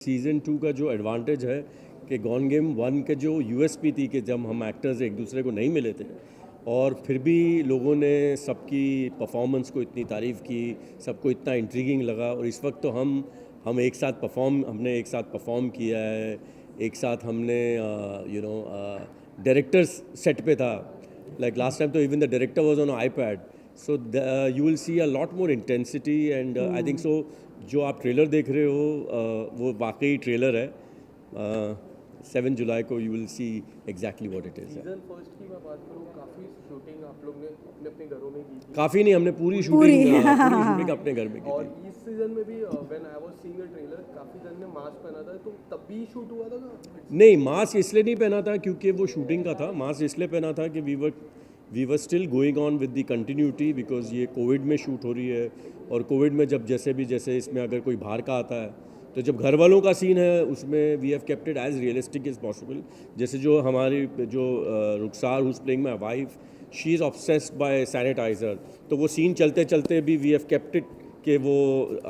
Season 2 का जो advantage है कि गॉन गेम 1 के जो यूएसपी थी कि जब हम एक्टर्स एक दूसरे को नहीं मिले थे और फिर भी लोगों ने सबकी परफॉर्मेंस को इतनी तारीफ़ की, सबको इतना इंट्रीगिंग लगा। और इस वक्त तो हम हमने एक साथ परफॉर्म किया है, एक साथ हमने डायरेक्टर्स सेट पे था। लाइक लास्ट टाइम तो even the director was on iPad. So you will see a lot more intensity and I think सो जो आप ट्रेलर देख रहे हो वो वाकई ट्रेलर है। 7 जुलाई को you will see exactly what it is. Season first की मैं बात करूँ, काफ़ी शूटिंग आप लोग ने अपने अपने घरों में की थी। काफ़ी नहीं, हमने पूरी शूटिंग अपने घर में की और थी। इस सीजन में भी when I was seeing the trailer, काफ़ी जन ने मास्क पहना था, तो तब भी शूट हुआ था ना? नहीं, मास्क इसलिए नहीं पहना था क्योंकि वो शूटिंग का था। मास्क इसलिए पहना था कि we were still going on with the continuity, because ये कोविड में शूट हो रही है। और कोविड में जैसे इसमें अगर कोई बाहर का आता है तो जब घर वालों का सीन है उसमें we have kept it as realistic as possible. जैसे जो हमारी जो Rukhsar who's playing my wife, she is obsessed by sanitiser, तो वो सीन चलते चलते भी वी हैव केप्ट इट कि वो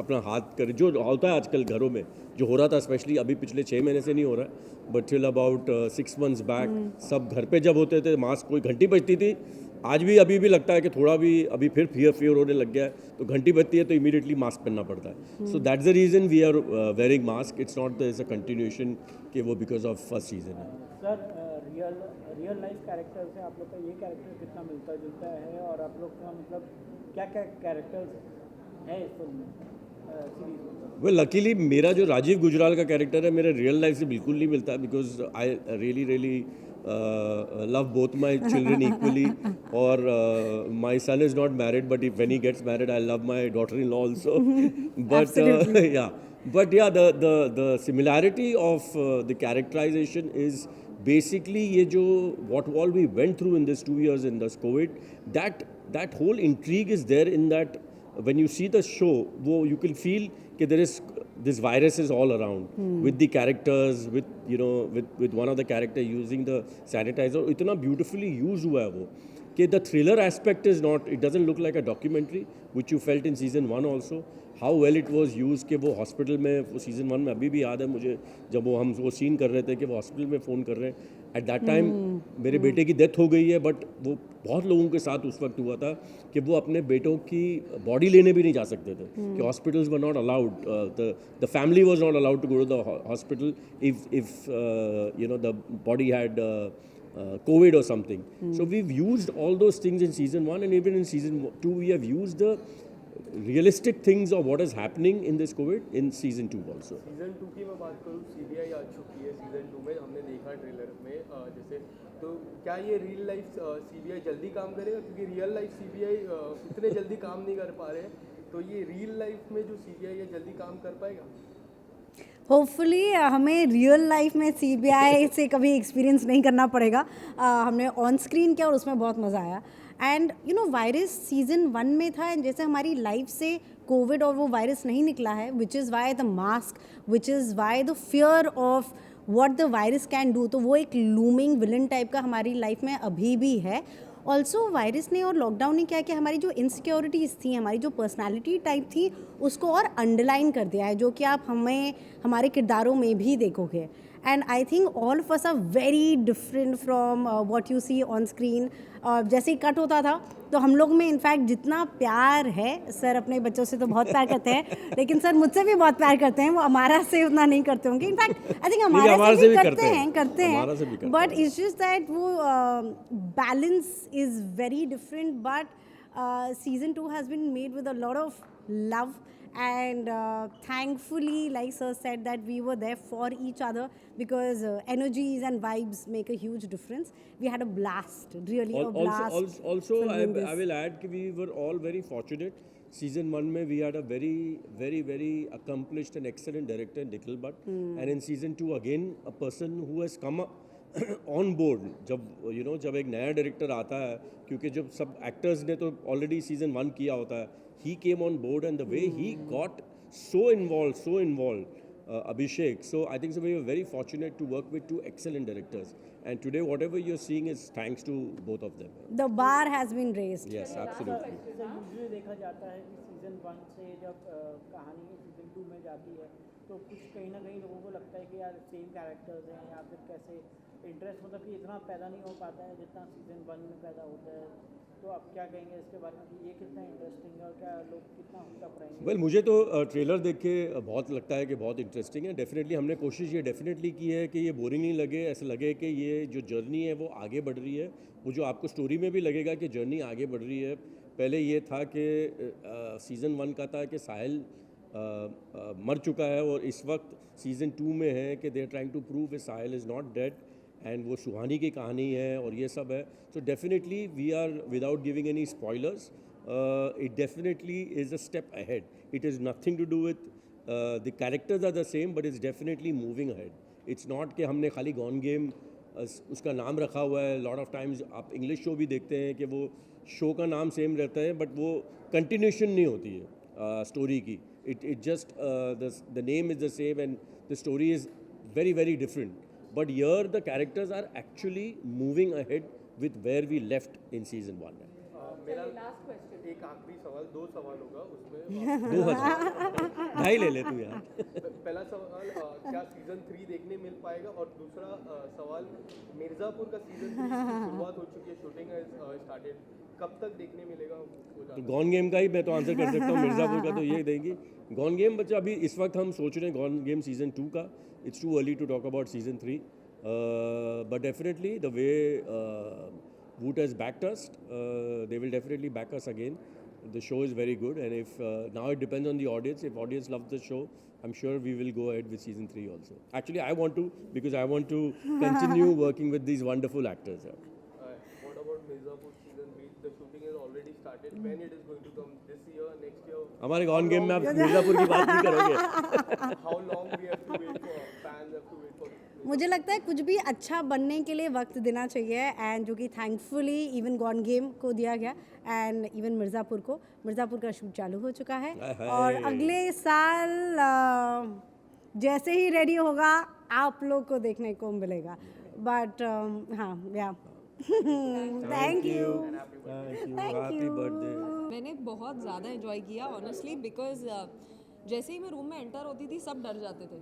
अपना हाथ करे, जो होता है आजकल घरों में, जो हो रहा था स्पेशली अभी पिछले 6 महीने से नहीं हो रहा है, but till about 6 months back सब घर पे जब होते थे मास्क, कोई घंटी बजती थी, आज भी अभी भी लगता है कि थोड़ा भी अभी फिर फियर होने लग गया है, तो घंटी बजती है तो इमीडिएटली मास्क पहनना पड़ता है। So that's the reason we are wearing mask. It's not is a continuation कि वो बिकॉज ऑफ फर्स्ट सीजन है। सर रियल लाइफ कैरेक्टर से आप लोग का ये कैरेक्टर कितना मिलता जुलता है, और आप लोग का मतलब क्या क्या कैरेक्टर्स है इस फिल्म में, सीरीज में? वेल लकीली मेरा जो राजीव गुजराल का कैरेक्टर है मेरे रियल लाइफ से बिल्कुल नहीं मिलता, because I really love both my children equally. और my son is not married, but if when he gets married I love my daughter in law also. But yeah the similarity of the characterisation is basically ये जो what all we went through in this 2 years in this COVID, that whole intrigue is there in that when you see the show, wo you can feel that there is this virus is all around with the characters, with one of the character using the sanitizer, itna beautifully used hua hai wo कि the thriller aspect is not, it doesn't look like a documentary which you felt in season 1 also. How well it was used कि वो hospital में, वो season 1 में अभी भी याद है मुझे जब हम वो सीन कर रहे थे कि वो हॉस्पिटल में फ़ोन कर रहे हैं। एट दैट टाइम मेरे बेटे की डेथ हो गई है, बट वो बहुत लोगों के साथ उस वक्त हुआ था कि वो अपने बेटों की बॉडी लेने भी नहीं जा सकते थे कि hospitals were not allowed, the family was not allowed to go to the hospital if the body had COVID or something. So we've used all those things in season 1, and even in season 2 we have used the realistic things of what is happening in this COVID in season 2 also. Season 2 की मैं बात करूँ, CBI आ चुकी है season 2 में, हमने देखा trailer में जैसे, तो क्या ये रियल लाइफ सीबीआई जल्दी काम करेगा? क्योंकि रियल लाइफ सीबीआई इतने जल्दी काम नहीं कर पा रहे हैं, तो ये रियल लाइफ में जो सीबीआई है जल्दी काम कर पाएगा? होपफुली हमें रियल लाइफ में सीबीआई से कभी एक्सपीरियंस नहीं करना पड़ेगा। हमने ऑन स्क्रीन किया और उसमें बहुत मज़ा आया। एंड वायरस सीजन 1 में था, एंड जैसे हमारी लाइफ से कोविड और वो वायरस नहीं निकला है, which is why the mask, which is why the fear of what the virus can do, तो वो एक लूमिंग विलन टाइप का हमारी लाइफ में अभी भी है। ऑल्सो वायरस ने और लॉकडाउन ने क्या किया, हमारी जो इनसिक्योरिटीज़ थी, हमारी जो पर्सनालिटी टाइप थी, उसको और अंडरलाइन कर दिया है, जो कि आप हमें हमारे किरदारों में भी देखोगे। And I think all of us are very different from what you see on screen. जैसे ही कट होता था तो हम लोग में इनफैक्ट जितना प्यार है, सर अपने बच्चों से तो बहुत प्यार करते हैं, लेकिन सर मुझसे भी बहुत प्यार करते हैं, वो हमारा से उतना नहीं करते होंगे। इनफैक्ट आई थिंक हमारा से भी करते हैं, बट इट्स जस्ट दैट वो balance is very different. But season 2 has been made with a lot of love, and thankfully, like sir said, that we were there for each other, because energies and vibes make a huge difference. We had a blast, really a blast. Also I will add that we were all very fortunate. Season 1 में we had a very very very accomplished and excellent director Nikhil Bhatt, and in season 2 again a person who has come on board. जब एक नया director आता है, क्योंकि जब सब actors ने तो ऑलरेडी सीजन 1 किया होता है, he came on board, and the way he got so involved, Abhishek. So I think so we were very fortunate to work with 2 excellent directors, and today whatever you're seeing is thanks to both of them. The bar has been raised. Yes, absolutely. Usually देखा जाता है कि season 1 से जब कहानी season 2 में जाती है तो कुछ कहीं ना कहीं लोगों को लगता है कि यार सेम कैरेक्टर्स हैं, या फिर कैसे इंटरेस्ट मतलब कि इतना पैदा नहीं हो पाता है जितना सीजन 1 में पैदा होता है। तो आप क्या कहेंगे इसके बारे में कि ये कितना इंटरेस्टिंग है और क्या लोग कितना हुक रहेंगे? वेल मुझे तो ट्रेलर देख के बहुत लगता है कि बहुत इंटरेस्टिंग है। डेफिनेटली हमने कोशिश ये डेफिनेटली की है कि ये बोरिंग नहीं लगे, ऐसा लगे कि ये जो जर्नी है वो आगे बढ़ रही है। वो जो आपको स्टोरी में भी लगेगा कि जर्नी आगे बढ़ रही है। पहले ये था कि सीज़न 1 का था कि साहिल मर चुका है और इस वक्त सीज़न 2 में है कि they are trying to prove कि Sahil is not dead and वो सुहानी की कहानी है और ये सब है। So definitely we are without giving any spoilers, it definitely is a step ahead. It has nothing to do with the characters are the same, but it's definitely moving ahead. It's not कि हमने खाली gone game उसका नाम रखा हुआ है। Lot of times आप English show भी देखते हैं कि वो शो का नाम सेम रहता है बट वो कंटिन्यूशन नहीं होती है स्टोरी की। it just the name is the same and the story is very very different. But here the characters are actually moving ahead with where we left in season 1. मेरा last question एक आखिरी सवाल, 2 सवाल होगा उसमें। 2000 ढाई ले ले तू यार। पहला सवाल, क्या सीजन 3 देखने मिल पाएगा? और दूसरा सवाल, मिर्ज़ापुर का सीजन 3 की शुरुआत हो चुकी है, शूटिंग स्टार्टेड, कब तक देखने मिलेगा हमको? गॉन गेम का ही मैं तो आंसर कर सकता हूँ। मिर्ज़ापुर का तो ये देंगी। गॉन गेम बच्चा अभी इस वक्त हम सोच रहे हैं गॉन गेम सीज़न 2 का। It's too early to talk about season 3, but definitely the way Woot has backed us, they will definitely back us again. The show is very good and if now it depends on the audience. If audience loves the show, I'm sure we will go ahead with season 3 also. Actually I want to, because I want to continue working with these wonderful actors. What about Mirzapur season 3? The shooting has already started. When it is going to come? This year, next year? हमारे gone game में आप मिर्ज़ापुर की बात नहीं करोगे। How long we have to wait for? Fans have to wait for? मुझे लगता है कुछ भी अच्छा बनने के लिए वक्त देना चाहिए एंड जो कि थैंकफुली इवन गॉन गेम को दिया गया एंड इवन मिर्ज़ापुर का शूट चालू हो चुका है और अगले साल जैसे ही रेडी होगा आप लोग को देखने को मिलेगा। बट हाँ या थैंक यू हैप्पी बर्थडे। मैंने बहुत ज़्यादा एंजॉय किया ऑनेस्टली बिकॉज जैसे ही मैं रूम में एंटर होती थी सब डर जाते थे,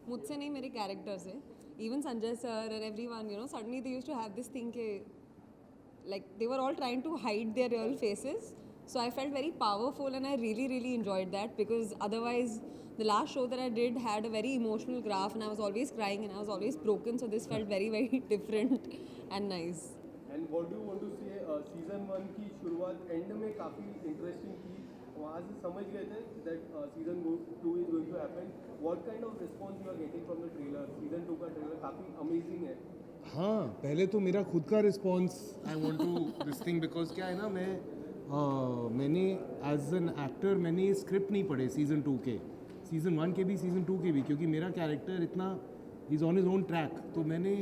मुझसे नहीं मेरे कैरेक्टर से। इवन संजय सर और everyone you know suddenly they used to have this thing के like they were all trying to hide their real faces, so I felt very powerful and I really enjoyed that because otherwise the last show that I did had a very emotional graph and I was always crying and I was always broken, so this felt very different and nice. And what do you want to say? Season 1 की शुरुआत and में काफ़ी interesting थी, वहाँ से समझ गए थे that season 2 is going to happen. What kind of response you are getting from the trailer? Season 2 का ट्रेलर काफ़ी अमेजिंग है। हाँ, पहले तो मेरा खुद का response I want to this thing because क्या है ना, मैंने एज एन एक्टर मैंने स्क्रिप्ट नहीं पढ़े सीज़न 2 के, सीज़न 1 के भी सीज़न 2 के भी, क्योंकि मेरा कैरेक्टर इतना is on his own track. तो मैंने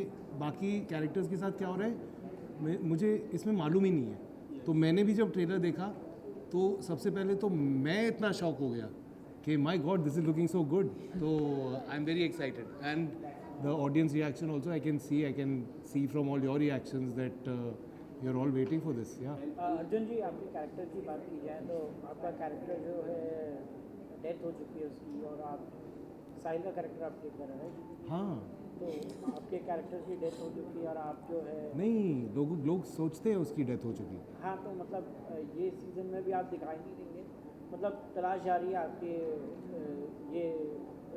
बाकी कैरेक्टर्स के साथ क्या हो रहा है मुझे इसमें मालूम ही नहीं है। तो मैंने भी जब ट्रेलर देखा तो सबसे पहले तो मैं इतना शॉक हो गया कि my God this is looking so good. तो I am very excited and the audience reaction also I can see from all your reactions that you're all waiting for this. Arjun ji, आपके कैरेक्टर की बात की जाए तो आपका कैरेक्टर जो है डेथ हो चुकी है उसकी, और आप साहिल का कैरेक्टर आप प्ले कर रहे हैं। हाँ, तो आपके कैरेक्टर की डेथ हो चुकी है और आप जो है नहीं, लोग सोचते हैं उसकी डेथ हो चुकी। हाँ, तो मतलब ये सीज़न में भी आप दिखाई नहीं देंगे, मतलब तलाश जारी है आपके ये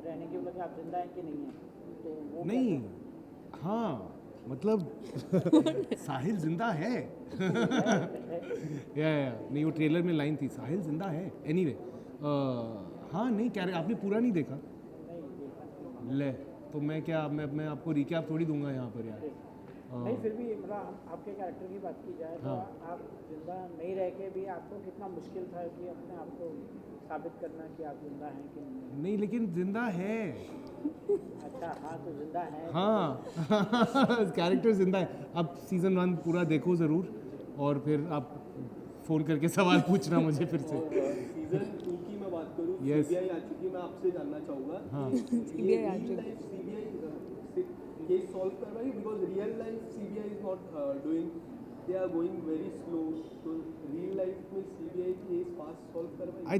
रहने की, मतलब आप जिंदा हैं कि नहीं हैं? तो वो नहीं, हाँ मतलब साहिल जिंदा है। या नहीं, वो ट्रेलर में लाइन थी साहिल जिंदा है। एनीवे हाँ नहीं, क्या आपने पूरा नहीं देखा? ले तो मैं क्या मैं आपको रिकैप थोड़ी दूंगा यहाँ पर यार। नहीं, फिर भी मतलब आपके कैरेक्टर की बात की जाए तो आप जिंदा नहीं रह के भी आपको कितना मुश्किल था कि अपने आप को साबित करना कि आप जिंदा हैं कि नहीं? नहीं, लेकिन जिंदा है। अच्छा, हाँ, तो जिंदा है। हाँ कैरेक्टर जिंदा है। अब सीज़न 1 पूरा देखो ज़रूर और फिर आप फ़ोन करके सवाल पूछना मुझे फिर से। सीजन 2 की मैं बात करूँ, Yes. सीबीआई आ चुकी है, मैं आपसे जानना चाहूँगा हाँ। ये real life CBI case solve कर रही है, because real life CBI is not doing they are going very slow, तो रियल लाइफ में सीबीआई केस फास्ट सॉल्व कर पाएगी? I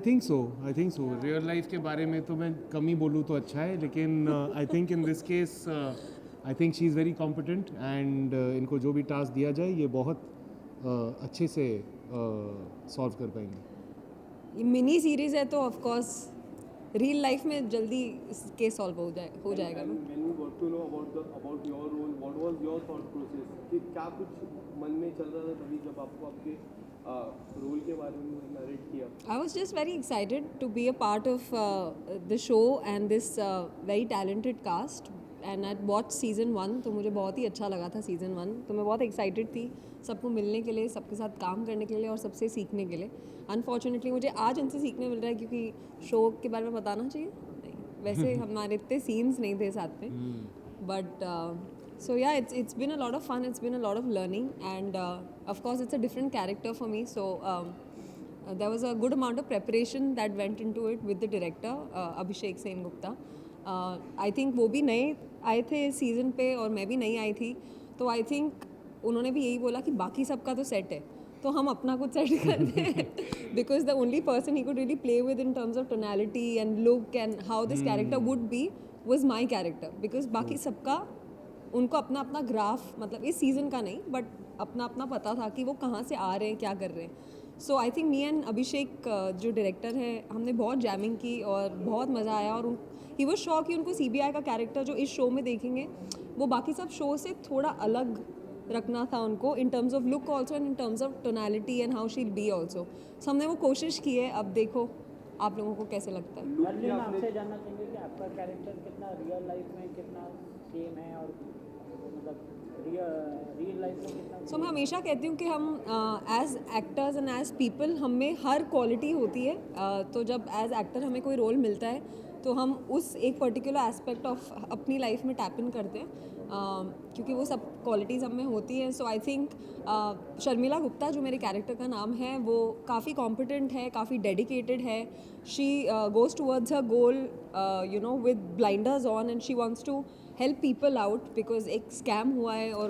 think so real life के बारे में तो मैं कम ही बोलूँ तो अच्छा है, लेकिन I think in this case I think she is very competent and इनको जो भी टास्क दिया जाए ये बहुत अच्छे से सॉल्व कर पाएंगे। ये मिनी सीरीज है तो ऑफ कोर्स रियल लाइफ में जल्दी केस सॉल्व हो जाएगा ना। When you got to know about your role, what was your thought process? कि क्या कुछ मन में चल रहा था तभी जब आपको आपके रोल के बारे में नरेट किया? I was just very excited to be a part of the show and this very talented cast. And I watched season 1 तो मुझे बहुत ही अच्छा लगा था season 1, तो मैं बहुत excited थी सबको मिलने के लिए, सबके साथ काम करने के लिए और सबसे सीखने के लिए। अनफॉर्चुनेटली मुझे आज उनसे सीखने मिल रहा है क्योंकि शो के बारे में बताना चाहिए नहीं, वैसे हमारे इतने सीन्स नहीं थे साथ में, but so yeah, it's been a lot of fun, it's been a lot of learning, and of course it's a different character for me, so there was a good amount of preparation that went into it with the director Abhishek Sen Gupta. I think वो भी नए आए थे season पे और मैं भी नई आई थी, तो आई थिंक उन्होंने भी यही बोला कि बाकी सबका तो सेट है तो हम अपना कुछ सेट करते हैं, because the only person he could really play with in terms of tonality and look and how this character would be was my character, because बाकी सबका उनको अपना अपना ग्राफ, मतलब इस सीज़न का नहीं बट अपना अपना पता था कि वो कहाँ से आ रहे हैं, क्या कर रहे हैं। सो आई थिंक मी एंड अभिषेक जो डायरेक्टर है हमने बहुत जैमिंग की और बहुत मज़ा आया, और ही वाज श्योर कि उनको सीबीआई का कैरेक्टर जो इस शो में देखेंगे वो बाकी सब शो से थोड़ा अलग रखना था उनको, in terms of look also and in terms of tonality and how she be also. So हमने वो कोशिश की है, अब देखो आप लोगों को कैसे लगता है। अर्जुन, आपसे जानना चाहेंगे कि आपका कैरेक्टर कितना रियल लाइफ में कितना सेम है और मतलब रियल लाइफ में कितना सो मैं हमेशा कहती हूँ कि हम as actors and as people हम में हर क्वालिटी होती है, तो जब एज एक्टर हमें कोई रोल मिलता है तो हम उस एक पर्टिकुलर एस्पेक्ट ऑफ अपनी लाइफ में टैप इन करते हैं, क्योंकि वो सब क्वालिटीज़ हम में होती हैं। सो आई थिंक शर्मिला गुप्ता जो मेरे कैरेक्टर का नाम है वो काफ़ी कॉम्पिटेंट है, काफ़ी डेडिकेटेड है, she goes towards her goal you know with blinders on and she wants to help people out, because एक स्कैम हुआ है और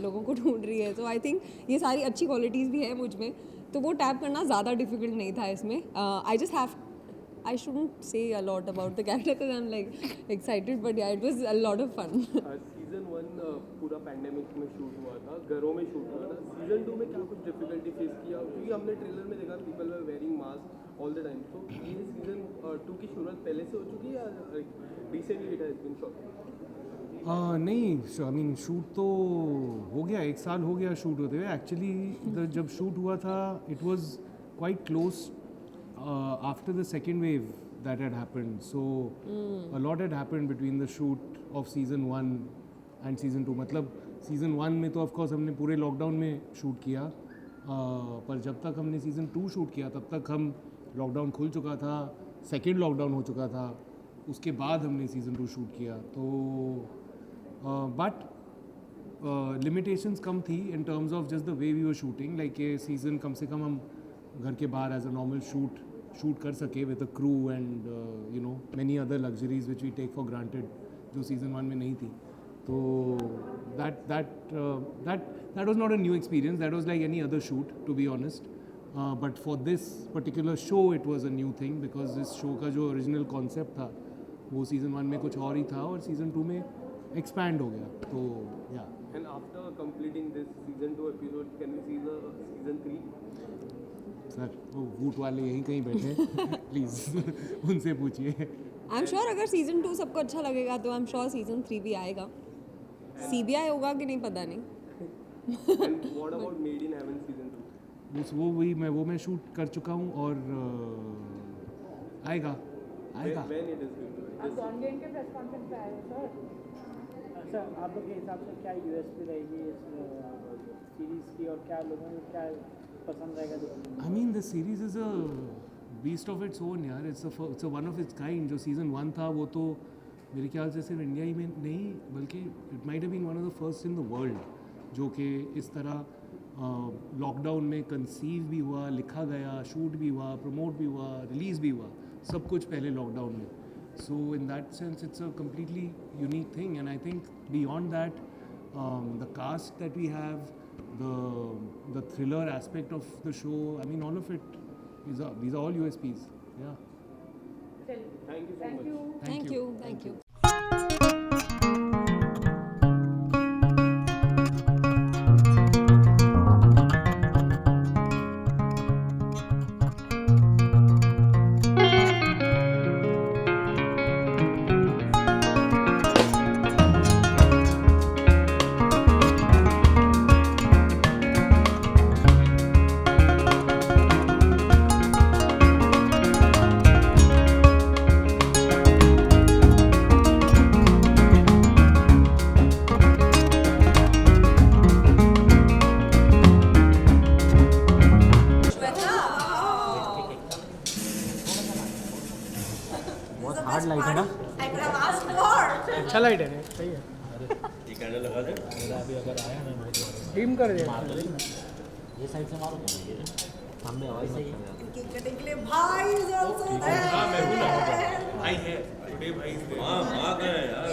लोगों को ढूंढ रही है। सो आई थिंक ये सारी अच्छी क्वालिटीज़ भी है मुझ में, तो वो टैप करना ज़्यादा डिफिकल्ट नहीं था इसमें। I shouldn't say a lot about the character because I'm like excited, but yeah, it was a lot of fun. Season 1 पूरा पैंडेमिक में शूट हुआ था, घरों में शूट हुआ था। सीजन 2 में क्या कुछ डिफिकल्टी फेस किया? क्योंकि हमने ट्रेलर में देखा people were wearing mask all the time, तो ये सीजन 2 की शुरुआत पहले से हो चुकी है या recently it has been shot? नहीं, आई मीन शूट तो हो गया, 1 साल हो गया शूट होते हुए। एक्चुअली जब शूट हुआ था it was quite close after the second wave that had happened, so a lot had happened between the shoot of season 1 and season 2. मतलब season 1 में तो of course हमने पूरे लॉकडाउन में शूट किया, पर जब तक हमने season 2 शूट किया तब तक हम लॉकडाउन खुल चुका था, सेकेंड लॉकडाउन हो चुका था, उसके बाद हमने season 2 शूट किया। तो बट लिमिटेशंस कम थी in terms of just the way we were shooting, like ये सीज़न कम से कम हम घर के बाहर एज अ नॉर्मल शूट कर सके with a crew and you know many other luxuries which we take for granted, जो सीज़न 1 में नहीं थी। तो that was not a new experience, that was like any other shoot to be honest, but for this particular show it was a new thing because this show का जो original concept था वो season 1 में कुछ और ही था और season 2 में एक्सपैंड हो गया। तो या and after completing this season 2 episode can we see the season 3? Sir वो वूट वाले यहीं कहीं बैठे प्लीज़ उनसे पूछिए। आई एम श्योर अगर सीजन 2 सबको अच्छा लगेगा तो आई एम श्योर सीजन 3 भी आएगा। सीबीआई होगा कि नहीं पता नहीं। And what about made in heaven season 2? उस वो मैं शूट कर चुका हूँ और आएगा when it is going to? आप ऑनलाइन के प्रेस कॉन्फ्रेंस पे आए हो सर, सर आप लोग के हिसाब से क्या यूएसपी रहेगी इस सीरीज़ की और क्या लोगों को क्या पसंद रहेगा देखने में? I mean the series is a beast of its own यार, it's one of its kind. जो सीज़न 1 था वो तो मेरे ख्याल से सिर्फ इंडिया ही में नहीं बल्कि it might have been one of the first in the world जो कि इस तरह लॉकडाउन में कंसीव भी हुआ, लिखा गया, शूट भी हुआ, प्रमोट भी हुआ, रिलीज़ भी हुआ, सब कुछ पहले लॉकडाउन में। So in that sense it's a completely unique thing and I think beyond that the cast that we have, the thriller aspect of the show. I mean, all of it. These are all USPs. Yeah. Thank you so much. Thank you. Hard light है ना, अच्छा light है ना, सही है। ये candle लगा दे। Dim कर दे। ये साइड से मारो सामने आवाज सही है। भाई माँ का है यार।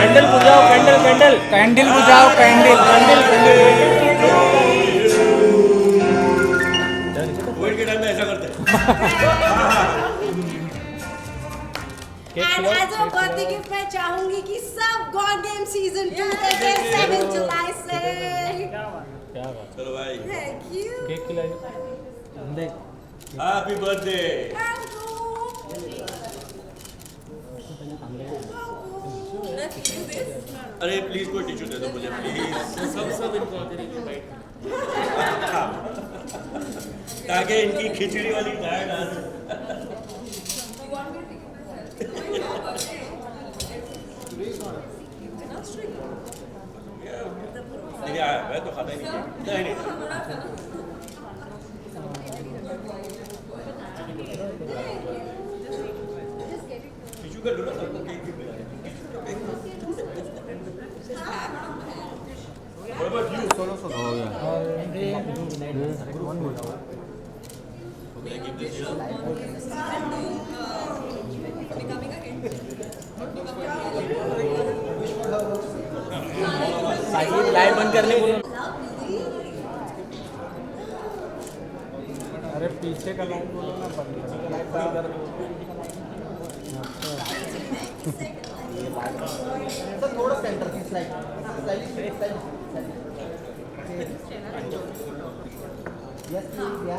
कैंडल बुझाओ, कैंडल बुझाओ, कैंडल। कोविड के टाइम में ऐसा करते हैं। And as a birthday gift मैं चाहूंगी कि सब गॉड गेम सीजन 2 देखें 7 जुलाई से। चलो भाई, थैंक यू। Happy birthday. अरे प्लीज कोई टिश्यू दे दो मुझे प्लीज। सब इनको आके नहीं बैठ ताकि इनकी खिचड़ी वाली डाइट आ नहीं आया, मैं तो खाता ही नहीं। नहीं टिश्यू कर लो ना, सबको केक भी मिला। What about you? Oh yeah. One more. Light बंद करने बोलो। अरे पीछे का लाइट बोलो ना, बंद लाइट बंद कर दो। थोड़ा सेंटर की स्लाइड यस प्लीज या